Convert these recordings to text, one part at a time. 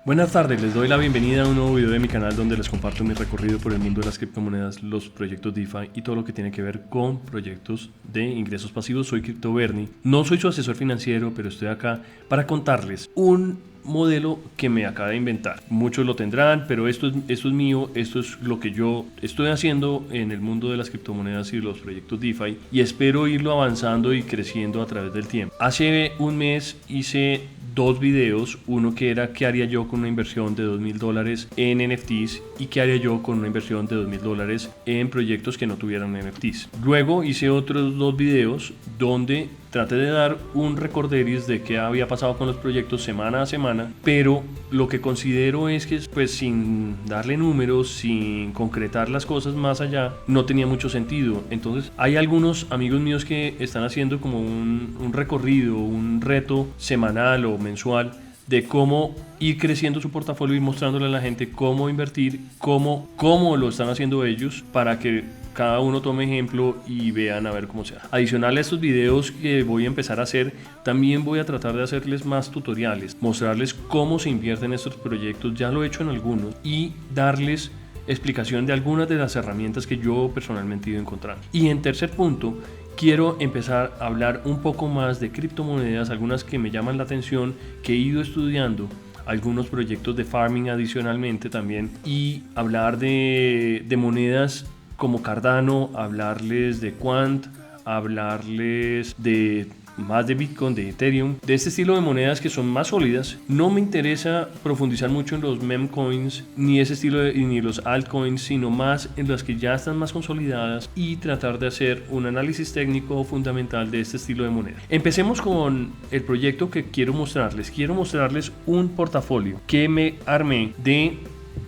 Buenas tardes, les doy la bienvenida a un nuevo video de mi canal donde les comparto mi recorrido por el mundo de las criptomonedas, los proyectos DeFi y todo lo que tiene que ver con proyectos de ingresos pasivos. Soy CryptoBernie, no soy su asesor financiero, pero estoy acá para contarles un modelo que me acaba de inventar. Muchos lo tendrán, pero esto es mío, esto es lo que yo estoy haciendo en el mundo de las criptomonedas y los proyectos DeFi y espero irlo avanzando y creciendo a través del tiempo. Hace un mes hice dos videos, uno que era qué haría yo con una inversión de $2,000 en NFTs y qué haría yo con una inversión de $2,000 en proyectos que no tuvieran NFTs. Luego hice otros dos videos donde traté de dar un recorderis de qué había pasado con los proyectos semana a semana, pero lo que considero es que pues sin darle números, sin concretar las cosas más allá, no tenía mucho sentido. Entonces hay algunos amigos míos que están haciendo como un recorrido, un reto semanal o mensual de cómo ir creciendo su portafolio y mostrándole a la gente cómo invertir, cómo lo están haciendo ellos para que cada uno tome ejemplo y vean a ver cómo se hace. Adicional a estos videos que voy a empezar a hacer, también voy a tratar de hacerles más tutoriales, mostrarles cómo se invierte en estos proyectos, ya lo he hecho en algunos, y darles explicación de algunas de las herramientas que yo personalmente he ido encontrando. Y en tercer punto, quiero empezar a hablar un poco más de criptomonedas, algunas que me llaman la atención, que he ido estudiando, algunos proyectos de farming adicionalmente también, y hablar de monedas como Cardano, hablarles de Quant, hablarles de más de Bitcoin, de Ethereum, de este estilo de monedas que son más sólidas. No me interesa profundizar mucho en los meme coins, ni ese estilo ni los altcoins, sino más en las que ya están más consolidadas y tratar de hacer un análisis técnico fundamental de este estilo de moneda. Empecemos con el proyecto que quiero mostrarles. Quiero mostrarles un portafolio que me armé de...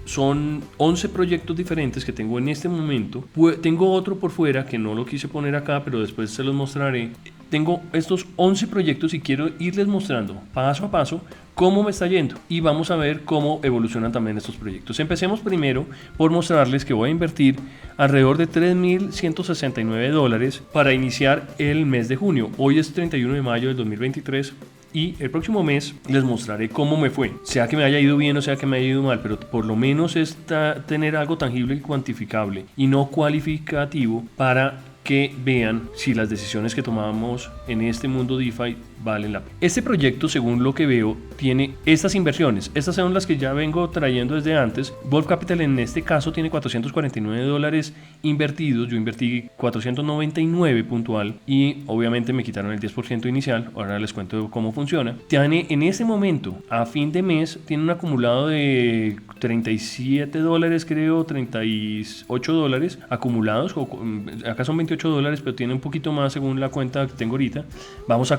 Son 11 proyectos diferentes que tengo en este momento. Tengo otro por fuera que no lo quise poner acá, pero después se los mostraré. Tengo estos 11 proyectos y quiero irles mostrando paso a paso cómo me está yendo y vamos a ver cómo evolucionan también estos proyectos. Empecemos primero por mostrarles que voy a invertir alrededor de $3,169 para iniciar el mes de junio. Hoy es 31 de mayo del 2023. Y el próximo mes les mostraré cómo me fue, sea que me haya ido bien o sea que me haya ido mal, pero por lo menos es tener algo tangible y cuantificable y no cualificativo para que vean si las decisiones que tomamos en este mundo DeFi valen la pena. Este proyecto, según lo que veo, tiene estas inversiones. Estas son las que ya vengo trayendo desde antes. Wolf Capital en este caso tiene $449 invertidos. Yo invertí 499 puntual y obviamente me quitaron el 10% inicial. Ahora les cuento cómo funciona. Tiene en este momento, a fin de mes, tiene un acumulado de $37, creo, $38 acumulados. Acá son $28, pero tiene un poquito más según la cuenta que tengo ahorita. Vamos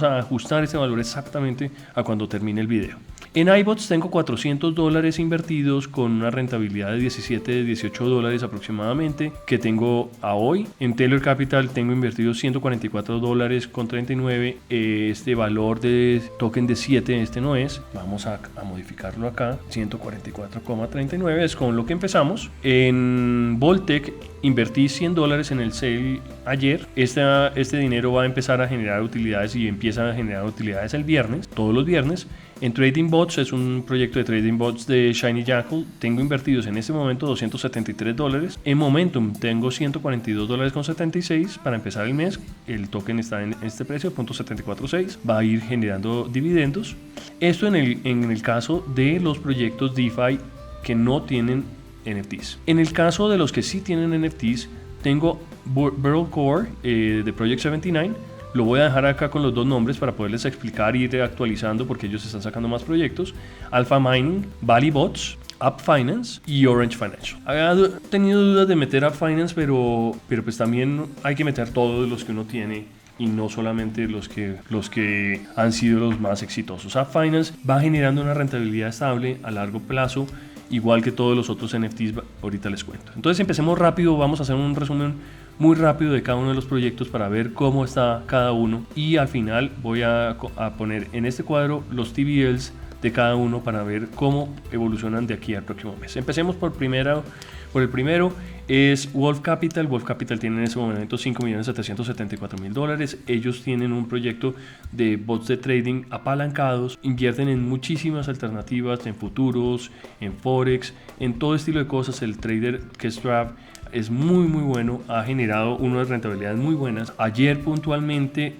a ajustar ese valor exactamente a cuando termine el video. En iBots tengo $400 invertidos con una rentabilidad de $18 aproximadamente que tengo a hoy. En Taylor Capital tengo invertidos $144,39. Este valor de token de 7, este no es. Vamos a modificarlo acá. 144,39 es con lo que empezamos. En Voltec invertí $100 en el sale ayer. Este dinero va a empezar a generar utilidades y empieza a generar utilidades el viernes, todos los viernes. En Trading Bots es un proyecto de Trading Bots de Shiny Jackal. Tengo invertidos en este momento $273. En Momentum tengo $142,76 para empezar el mes. El token está en este precio, .746. Va a ir generando dividendos. Esto en el caso de los proyectos DeFi que no tienen NFTs. En el caso de los que sí tienen NFTs, tengo Burl Core de Project 79. Lo voy a dejar acá con los dos nombres para poderles explicar y ir actualizando porque ellos están sacando más proyectos. Alpha Mining, Valley Bots, App Finance y Orange Financial. Había tenido dudas de meter App Finance, pero pues también hay que meter todos los que uno tiene y no solamente los que han sido los más exitosos. App Finance va generando una rentabilidad estable a largo plazo, igual que todos los otros NFTs, ahorita les cuento. Entonces empecemos rápido, vamos a hacer un resumen muy rápido de cada uno de los proyectos para ver cómo está cada uno y al final voy a poner en este cuadro los TVLs de cada uno para ver cómo evolucionan de aquí al próximo mes. Empecemos por el primero. es Wolf Capital. Wolf Capital tiene en ese momento $5.774.000. Ellos tienen un proyecto de bots de trading apalancados, invierten en muchísimas alternativas, en futuros, en forex, en todo estilo de cosas. El trader que es Trav es muy bueno, ha generado unas rentabilidades muy buenas. Ayer puntualmente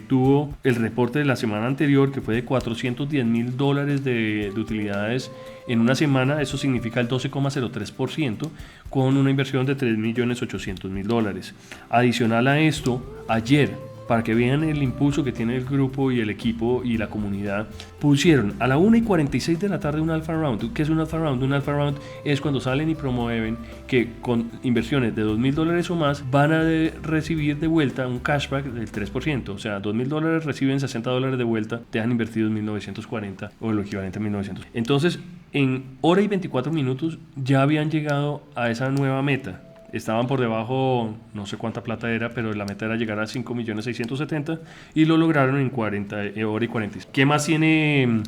tuvo el reporte de la semana anterior, que fue de $410.000 de utilidades en una semana. Eso significa el 12,03%, con una inversión de $3.800.000. Adicional a esto, ayer, para que vean el impulso que tiene el grupo y el equipo y la comunidad, pusieron a la 1:46 de la tarde un Alpha Round. ¿Qué es un Alpha Round? Un Alpha Round es cuando salen y promueven que con inversiones de $2.000 o más van a recibir de vuelta un cashback del 3%. O sea, $2.000 reciben $60 de vuelta, te han invertido 1.940 o lo equivalente a 1.900. Entonces, en hora y 24 minutos ya habían llegado a esa nueva meta. Estaban por debajo, no sé cuánta plata era, pero la meta era llegar a 5.670.000 y lo lograron en 40 horas y 46. ¿Qué más tiene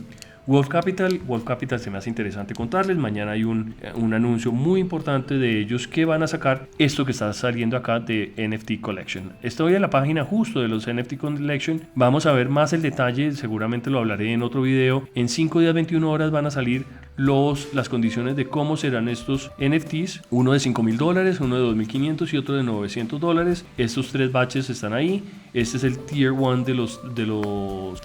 Wolf Capital? Wolf Capital se me hace interesante contarles. Mañana hay un anuncio muy importante de ellos, que van a sacar esto que está saliendo acá de NFT Collection. Estoy en la página justo de los NFT Collection. Vamos a ver más el detalle, seguramente lo hablaré en otro video. En 5 días 21 horas van a salir las condiciones de cómo serán estos NFTs, uno de $5.000, uno de $2.500 y otro de $900. Estos 3 batches están ahí. Este es el Tier 1 de los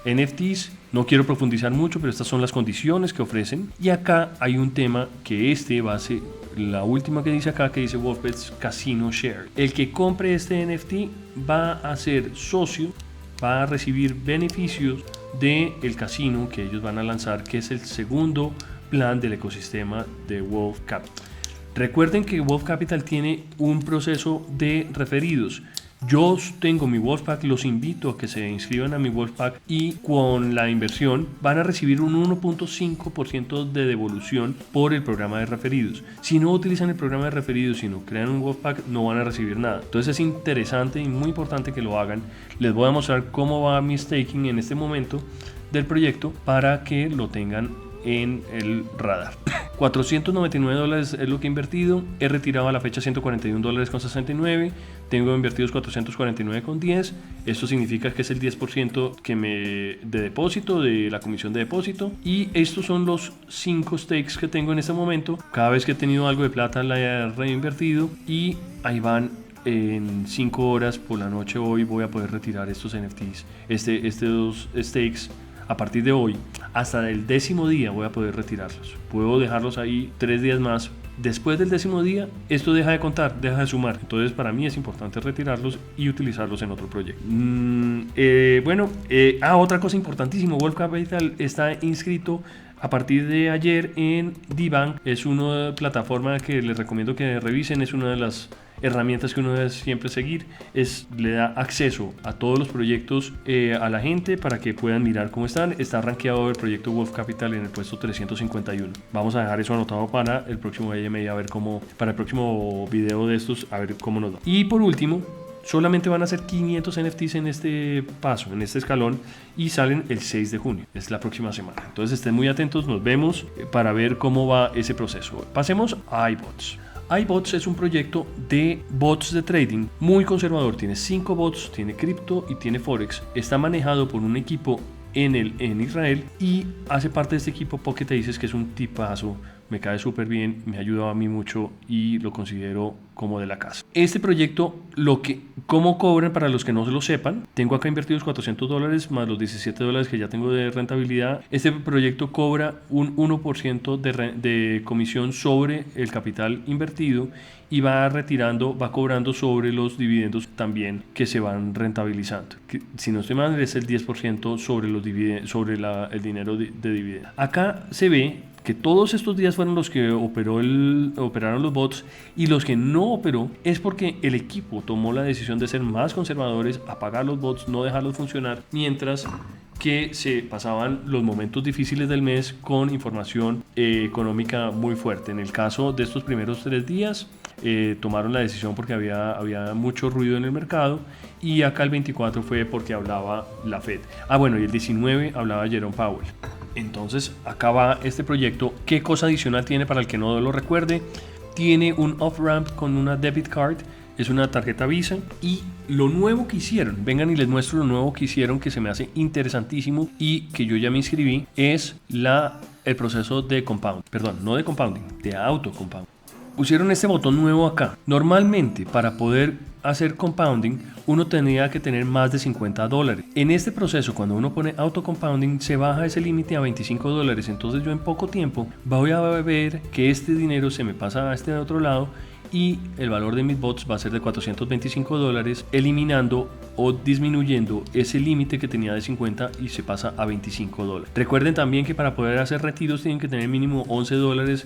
NFTs. No quiero profundizar mucho, pero estas son las condiciones que ofrecen. Y acá hay un tema que va a ser la última que dice acá, que dice Wolfbets Casino Share. El que compre este NFT va a ser socio, va a recibir beneficios del casino que ellos van a lanzar, que es el segundo plan del ecosistema de Wolf Capital. Recuerden que Wolf Capital tiene un proceso de referidos. Yo tengo mi Wolfpack, los invito a que se inscriban a mi Wolfpack y con la inversión van a recibir un 1.5% de devolución por el programa de referidos. Si no utilizan el programa de referidos, si no crean un Wolfpack, no van a recibir nada. Entonces es interesante y muy importante que lo hagan. Les voy a mostrar cómo va mi staking en este momento del proyecto para que lo tengan en el radar. $499 es lo que he invertido. He retirado a la fecha $141.69. Tengo invertidos $449.10. Esto significa que es el 10% de depósito, de la comisión de depósito. Y estos son los 5 stakes que tengo en este momento. Cada vez que he tenido algo de plata la he reinvertido y ahí van. En 5 horas por la noche hoy voy a poder retirar estos NFTs, estos stakes. A partir de hoy, hasta el 10º día voy a poder retirarlos. Puedo dejarlos ahí 3 días más. Después del 10º día, esto deja de contar, deja de sumar. Entonces, para mí es importante retirarlos y utilizarlos en otro proyecto. Otra cosa importantísima, Wolf Capital está inscrito a partir de ayer en DBank. Es una plataforma que les recomiendo que revisen. Es una de las herramientas que uno debe siempre seguir. Le da acceso a todos los proyectos a la gente para que puedan mirar cómo están. Está rankeado el proyecto Wolf Capital en el puesto 351. Vamos a dejar eso anotado para el próximo AMA, para el próximo video de estos, a ver cómo nos va. Y por último, solamente van a ser 500 NFTs en este paso, en este escalón, y salen el 6 de junio, es la próxima semana. Entonces estén muy atentos, nos vemos para ver cómo va ese proceso. Pasemos a iBots. iBots es un proyecto de bots de trading muy conservador. Tiene 5 bots, tiene cripto y tiene forex. Está manejado por un equipo en Israel y hace parte de este equipo Pocket Aces, que es un tipazo. Me cae súper bien, me ha ayudado a mí mucho y lo considero como de la casa. Este proyecto, ¿cómo cobran para los que no se lo sepan? Tengo acá invertidos $400 más los $17 que ya tengo de rentabilidad. Este proyecto cobra un 1% de comisión sobre el capital invertido y va cobrando sobre los dividendos también que se van rentabilizando. Si no estoy mal, es el 10% sobre los dividendos, sobre el dinero de dividendos. Acá se ve que todos estos días fueron los que operaron los bots, y los que no operó es porque el equipo tomó la decisión de ser más conservadores, apagar los bots, no dejarlos funcionar, mientras que se pasaban los momentos difíciles del mes con información económica muy fuerte. En el caso de estos primeros 3 días, tomaron la decisión porque había mucho ruido en el mercado, y acá el 24 fue porque hablaba la Fed. Y el 19 hablaba Jerome Powell. Entonces acá va este proyecto. ¿Qué cosa adicional tiene para el que no lo recuerde? tiene un off-ramp con una debit card, es una tarjeta Visa. Y lo nuevo que hicieron, vengan y les muestro lo nuevo que hicieron, que se me hace interesantísimo y que yo ya me inscribí, es el proceso de compound, perdón, no de compounding, de auto compounding. Pusieron este botón nuevo acá. Normalmente, para poder hacer compounding, uno tendría que tener más de $50. En este proceso, cuando uno pone auto compounding, se baja ese límite a $25. Entonces yo en poco tiempo voy a ver que este dinero se me pasa a este de otro lado y el valor de mis bots va a ser de $425, eliminando o disminuyendo ese límite que tenía de 50 y se pasa a $25. Recuerden también que para poder hacer retiros tienen que tener mínimo $11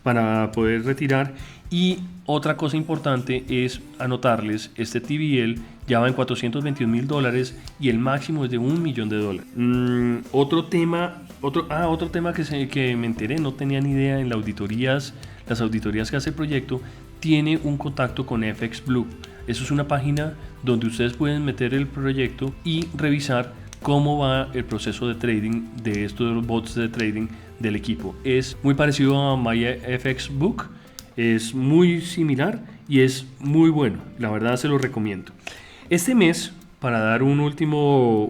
para poder retirar. Y otra cosa importante es anotarles, este TVL ya va en $421,000 y el máximo es de $1 millón. Otro tema que me enteré, no tenía ni idea, en las auditorías que hace el proyecto, tiene un contacto con FX Blue. Eso es una página donde ustedes pueden meter el proyecto y revisar cómo va el proceso de trading de estos bots de trading del equipo. Es muy parecido a MyFXBook, es muy similar y es muy bueno, la verdad se lo recomiendo. Este mes, para dar un último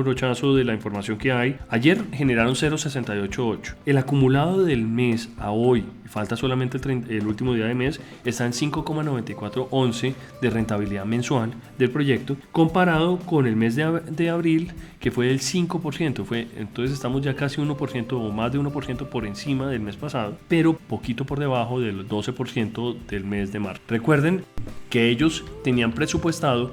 brochazo de la información que hay, ayer generaron 0.688. El acumulado del mes a hoy, falta solamente el último día de mes, está en 5.9411 de rentabilidad mensual del proyecto, comparado con el mes de abril, que fue del 5%. Entonces estamos ya casi 1% o más de 1% por encima del mes pasado, pero poquito por debajo del 12% del mes de marzo. Recuerden que ellos tenían presupuestado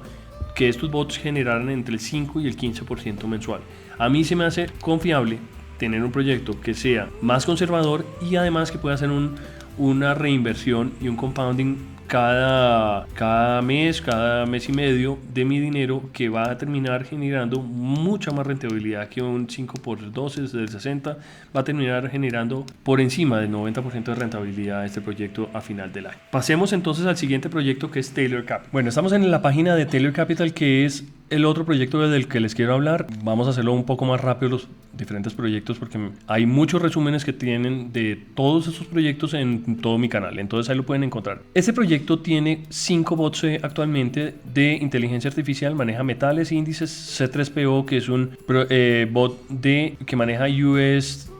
que estos bots generaran entre el 5 y el 15% mensual. A mí se me hace confiable tener un proyecto que sea más conservador y además que pueda hacer una reinversión y un compounding cada mes y medio de mi dinero, que va a terminar generando mucha más rentabilidad que un 5 por 12 del 60. Va a terminar generando por encima del 90% de rentabilidad este proyecto a final del año. Pasemos entonces al siguiente proyecto, que es Taylor Capital. Bueno, estamos en la página de Taylor Capital, que es el otro proyecto del que les quiero hablar. Vamos a hacerlo un poco más rápido los diferentes proyectos, porque hay muchos resúmenes que tienen de todos esos proyectos en todo mi canal, entonces ahí lo pueden encontrar. Este proyecto tiene 5 bots actualmente de inteligencia artificial, maneja metales e índices. C3PO, que es un bot que maneja US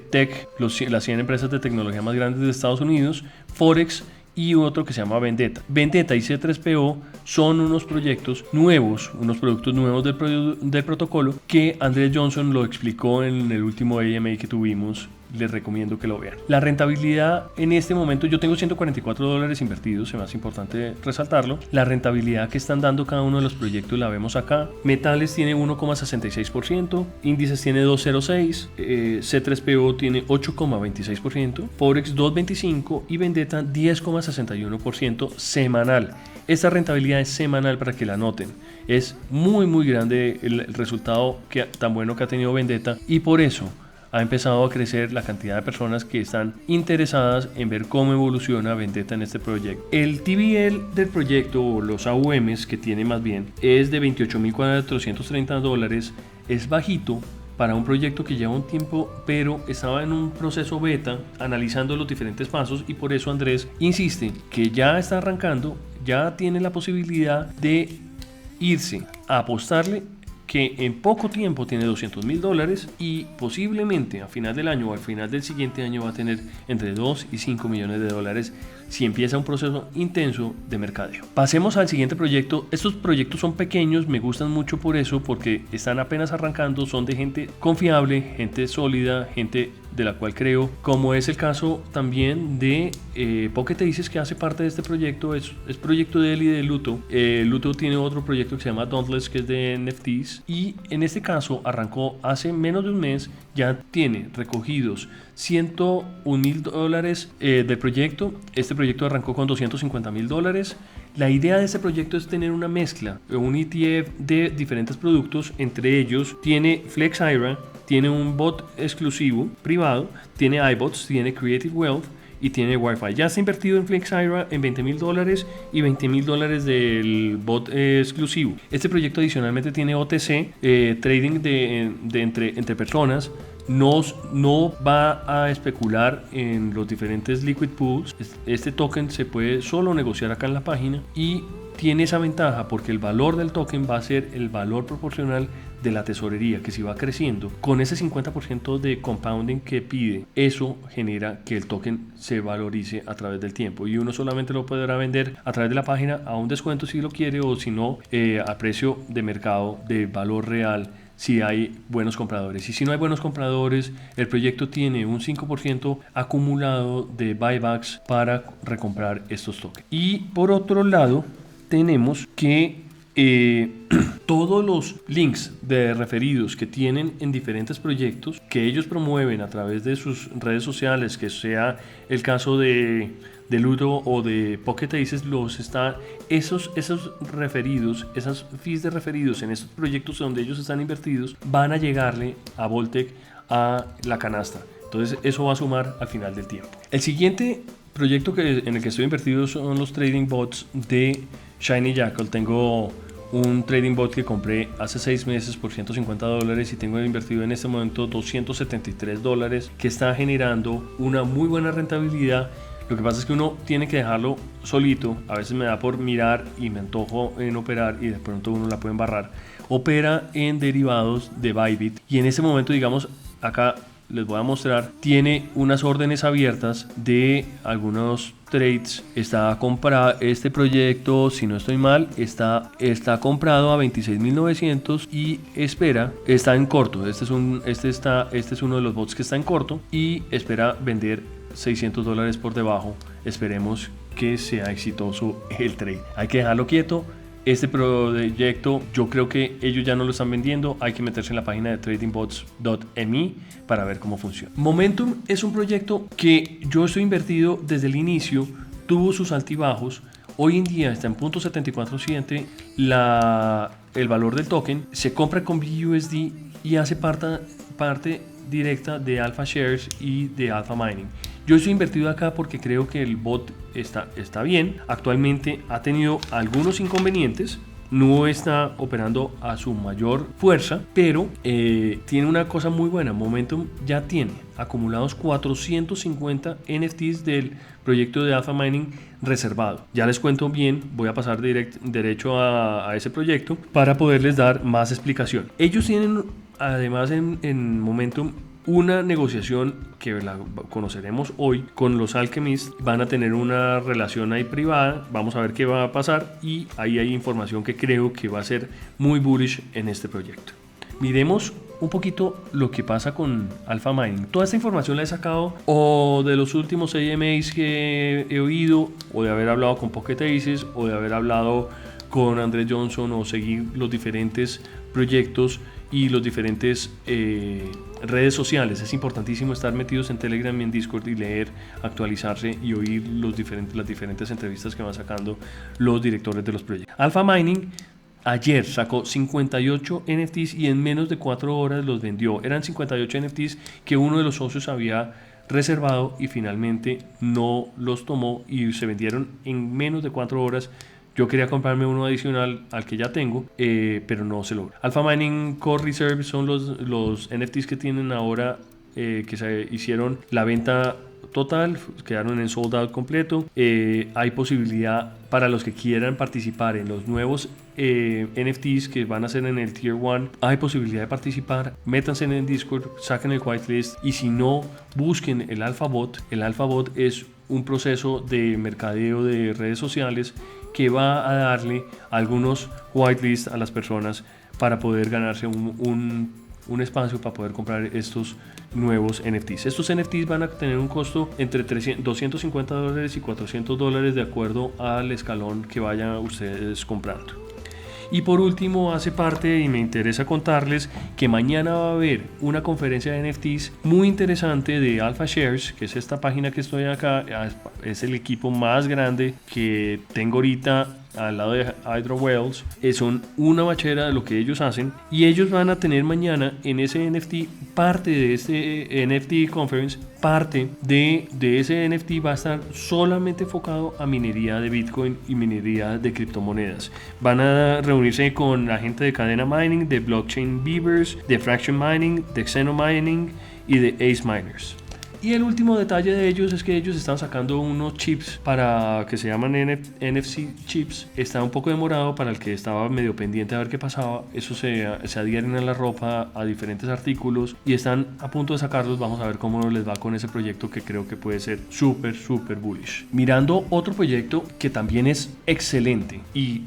Tech, las 100 empresas de tecnología más grandes de Estados Unidos, Forex, y otro que se llama Vendetta. Vendetta y C3PO son unos proyectos nuevos, unos productos nuevos del protocolo, que Andrés Johnson lo explicó en el último AMA que tuvimos. Les recomiendo que lo vean. La rentabilidad en este momento, yo tengo $144 invertidos, se me hace importante resaltarlo. La rentabilidad que están dando cada uno de los proyectos la vemos acá. Metales tiene 1.66%, índices tiene 2.06%, C3PO tiene 8.26%, Forex 2.25% y Vendetta 10.61% semanal. Esta rentabilidad es semanal, para que la noten. Es muy grande el resultado tan bueno que ha tenido Vendetta, y por eso ha empezado a crecer la cantidad de personas que están interesadas en ver cómo evoluciona Vendetta en este proyecto. El TVL del proyecto, o los AUMs que tiene más bien, es de $28,430. Es bajito para un proyecto que lleva un tiempo, pero estaba en un proceso beta analizando los diferentes pasos, y por eso Andrés insiste que ya está arrancando, ya tiene la posibilidad de irse a apostarle, que en poco tiempo tiene $200,000 y posiblemente a final del año o al final del siguiente año va a tener entre 2 y 5 millones de dólares si empieza un proceso intenso de mercadeo. Pasemos al siguiente proyecto. Estos proyectos son pequeños, me gustan mucho por eso, porque están apenas arrancando, son de gente confiable, gente sólida, gente de la cual creo, como es el caso también de Pocket Aces, que hace parte de este proyecto. Es proyecto de él y de Luto. Luto tiene otro proyecto que se llama Dauntless, que es de NFTs, y en este caso arrancó hace menos de un mes. Ya tiene recogidos $101,000 del proyecto. Este proyecto arrancó con $250,000. La idea de este proyecto es tener una mezcla, un ETF de diferentes productos. Entre ellos tiene FlexIRA, tiene un bot exclusivo privado, tiene iBots, tiene Creative Wealth y tiene Wi-Fi. Ya está invertido en FlexIRA en $20,000 y $20,000 del bot exclusivo. Este proyecto adicionalmente tiene OTC, trading entre personas, no va a especular en los diferentes liquid pools. Este token se puede solo negociar acá en la página y tiene esa ventaja porque el valor del token va a ser el valor proporcional de la tesorería, que si va creciendo con ese 50% de compounding que pide, eso genera que el token se valorice a través del tiempo, y uno solamente lo podrá vender a través de la página a un descuento si lo quiere, o si no, a precio de mercado de valor real si hay buenos compradores. Y si no hay buenos compradores, el proyecto tiene un 5% acumulado de buybacks para recomprar estos tokens. Y por otro lado, tenemos que todos los links de referidos que tienen en diferentes proyectos que ellos promueven a través de sus redes sociales, que sea el caso de Ludo o de Pocket Aces, esos referidos, esas fees de referidos en estos proyectos donde ellos están invertidos, van a llegarle a Voltec a la canasta. Entonces eso va a sumar al final del tiempo. El siguiente proyecto en el que estoy invertido son los trading bots de Shiny Jackal. Tengo un trading bot que compré hace 6 meses por $150 y tengo invertido en este momento $273, que está generando una muy buena rentabilidad. Lo que pasa es que uno tiene que dejarlo solito. A veces me da por mirar y me antojo en operar y de pronto uno la puede embarrar. Opera en derivados de Bybit y en este momento, digamos, acá les voy a mostrar, tiene unas órdenes abiertas de algunos trades. Está comprado este proyecto, si no estoy mal, está comprado a 26.900 y está en corto. Este es uno de los bots que está en corto y espera vender $600 por debajo. Esperemos que sea exitoso el trade. Hay que dejarlo quieto. Este proyecto yo creo que ellos ya no lo están vendiendo. Hay que meterse en la página de tradingbots.me para ver cómo funciona. Momentum es un proyecto que yo estoy invertido desde el inicio. Tuvo sus altibajos. Hoy en día está en .747 el valor del token. Se compra con BUSD y hace parte directa de Alpha Shares y de Alpha Mining. Yo estoy invertido acá porque creo que el bot está bien. Actualmente ha tenido algunos inconvenientes. No está operando a su mayor fuerza, pero tiene una cosa muy buena. Momentum ya tiene acumulados 450 NFTs del proyecto de Alpha Mining reservado. Ya les cuento bien, voy a pasar derecho a ese proyecto para poderles dar más explicación. Ellos tienen además en Momentum una negociación que la conoceremos hoy con los Alchemist. Van a tener una relación ahí privada, vamos a ver qué va a pasar, y ahí hay información que creo que va a ser muy bullish en este proyecto. Miremos un poquito lo que pasa con Alpha Mining. Toda esta información la he sacado o de los últimos AMAs que he oído, o de haber hablado con Pocket Aces, o de haber hablado con Andrés Johnson, o seguir los diferentes proyectos y los diferentes redes sociales. Es importantísimo estar metidos en Telegram y en Discord y leer, actualizarse y oír las diferentes entrevistas que van sacando los directores de los proyectos. Alpha Mining ayer sacó 58 NFTs y en menos de 4 horas los vendió. Eran 58 NFTs que uno de los socios había reservado y finalmente no los tomó y se vendieron en menos de 4 horas. Yo quería comprarme uno adicional al que ya tengo, pero no se logra. Alpha Mining Core Reserve son los NFTs que tienen ahora, que se hicieron la venta total, quedaron en sold out completo. Hay posibilidad para los que quieran participar en los nuevos NFTs que van a ser en el Tier 1. Hay posibilidad de participar. Métanse en el Discord, saquen el whitelist, y si no, busquen el Alpha Bot. El Alpha Bot es un proceso de mercadeo de redes sociales que va a darle algunos whitelist a las personas para poder ganarse un espacio para poder comprar estos nuevos NFTs. Estos NFTs van a tener un costo entre $250 y $400 de acuerdo al escalón que vayan ustedes comprando. Y por último, hace parte y me interesa contarles que mañana va a haber una conferencia de NFTs muy interesante de Alpha Shares, que es esta página que estoy acá. Es el equipo más grande que tengo ahorita al lado de Hydro Wells. Son una bachera de lo que ellos hacen, y ellos van a tener mañana en ese NFT, parte de este NFT Conference, parte de ese NFT va a estar solamente enfocado a minería de Bitcoin y minería de criptomonedas. Van a reunirse con la gente de Cadena Mining, de Blockchain Beavers, de Fraction Mining, de Xeno Mining y de Ace Miners. Y el último detalle de ellos es que ellos están sacando unos chips para que se llaman NFC chips. Está un poco demorado para el que estaba medio pendiente a ver qué pasaba. Eso se adhieren a la ropa, a diferentes artículos y están a punto de sacarlos. Vamos a ver cómo les va con ese proyecto que creo que puede ser súper bullish. Mirando otro proyecto que también es excelente y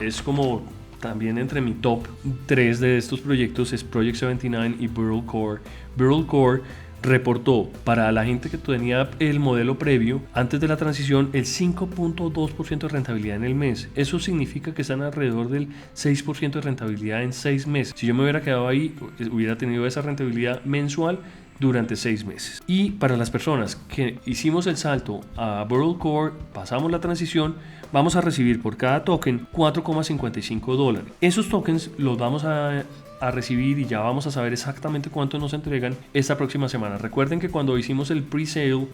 es como también entre mi top 3 de estos proyectos es Project 79 y Burl Core. Burl Core reportó para la gente que tenía el modelo previo antes de la transición el 5.2% de rentabilidad en el mes. Eso significa que están alrededor del 6% de rentabilidad en 6 meses. Si yo me hubiera quedado ahí, hubiera tenido esa rentabilidad mensual durante 6 meses. Y para las personas que hicimos el salto a Burl Core, pasamos la transición, vamos a recibir por cada token $4.55. Esos tokens los vamos a recibir y ya vamos a saber exactamente cuánto nos entregan esta próxima semana. Recuerden que cuando hicimos el pre-sale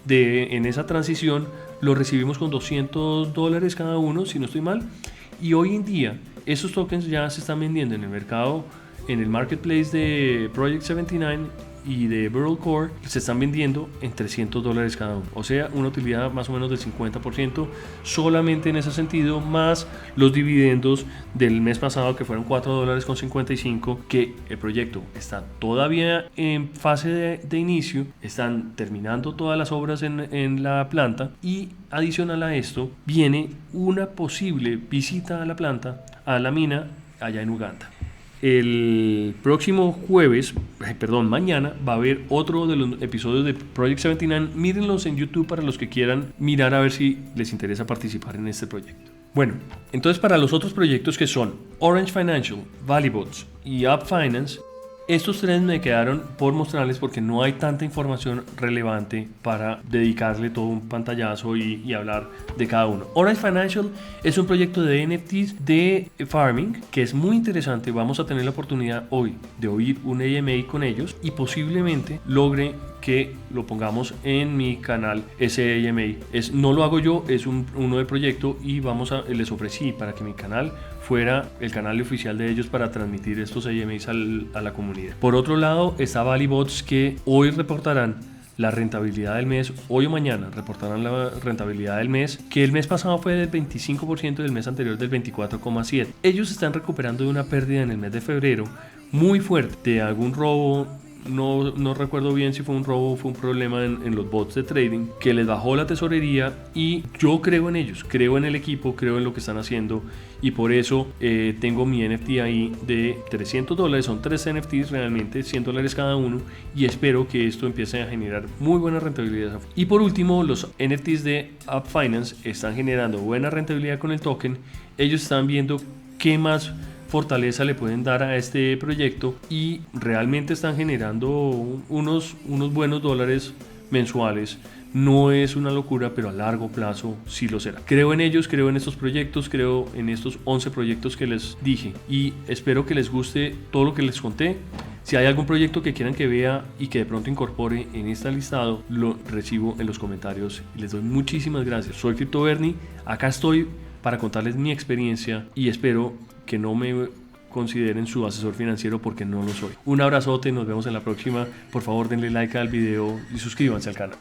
en esa transición lo recibimos con $200 cada uno, si no estoy mal, y hoy en día esos tokens ya se están vendiendo en el mercado, en el marketplace de Project 79 y de Burl Core, se están vendiendo en $300 cada uno, o sea una utilidad más o menos del 50% solamente en ese sentido, más los dividendos del mes pasado que fueron $4.55, que el proyecto está todavía en fase de inicio, están terminando todas las obras en la planta y adicional a esto viene una posible visita a la planta, a la mina allá en Uganda. El próximo mañana va a haber otro de los episodios de Project 79. Mírenlos en YouTube para los que quieran mirar a ver si les interesa participar en este proyecto. Bueno, entonces para los otros proyectos que son Orange Financial, Valibots y Up Finance, estos 3 me quedaron por mostrarles porque no hay tanta información relevante para dedicarle todo un pantallazo y hablar de cada uno. Orange Financial es un proyecto de NFTs de farming que es muy interesante. Vamos a tener la oportunidad hoy de oír un AMA con ellos y posiblemente logre que lo pongamos en mi canal. Ese AMA no lo hago yo, es uno del proyecto y les ofrecí para que mi canal fuera el canal oficial de ellos para transmitir estos AMAs a la comunidad. Por otro lado está Valibots, que hoy reportarán la rentabilidad del mes, hoy o mañana reportarán la rentabilidad del mes, que el mes pasado fue del 25%, del mes anterior del 24,7%. Ellos están recuperando de una pérdida en el mes de febrero muy fuerte de algún robo. No recuerdo bien si fue un robo o fue un problema en los bots de trading que les bajó la tesorería, y yo creo en ellos, creo en el equipo, creo en lo que están haciendo y por eso tengo mi NFT ahí de $300, son 3 NFTs realmente, $100 cada uno, y espero que esto empiece a generar muy buena rentabilidad. Y por último, los NFTs de Up Finance están generando buena rentabilidad con el token. Ellos están viendo qué más fortaleza le pueden dar a este proyecto y realmente están generando unos buenos dólares mensuales. No es una locura, pero a largo plazo sí lo será. Creo en ellos, creo en estos proyectos, creo en estos 11 proyectos que les dije y espero que les guste todo lo que les conté. Si hay algún proyecto que quieran que vea y que de pronto incorpore en este listado, lo recibo en los comentarios y les doy muchísimas gracias. Soy Crypto Bernie, acá estoy para contarles mi experiencia y espero que no me consideren su asesor financiero porque no lo soy. Un abrazote, nos vemos en la próxima. Por favor denle like al video y suscríbanse al canal.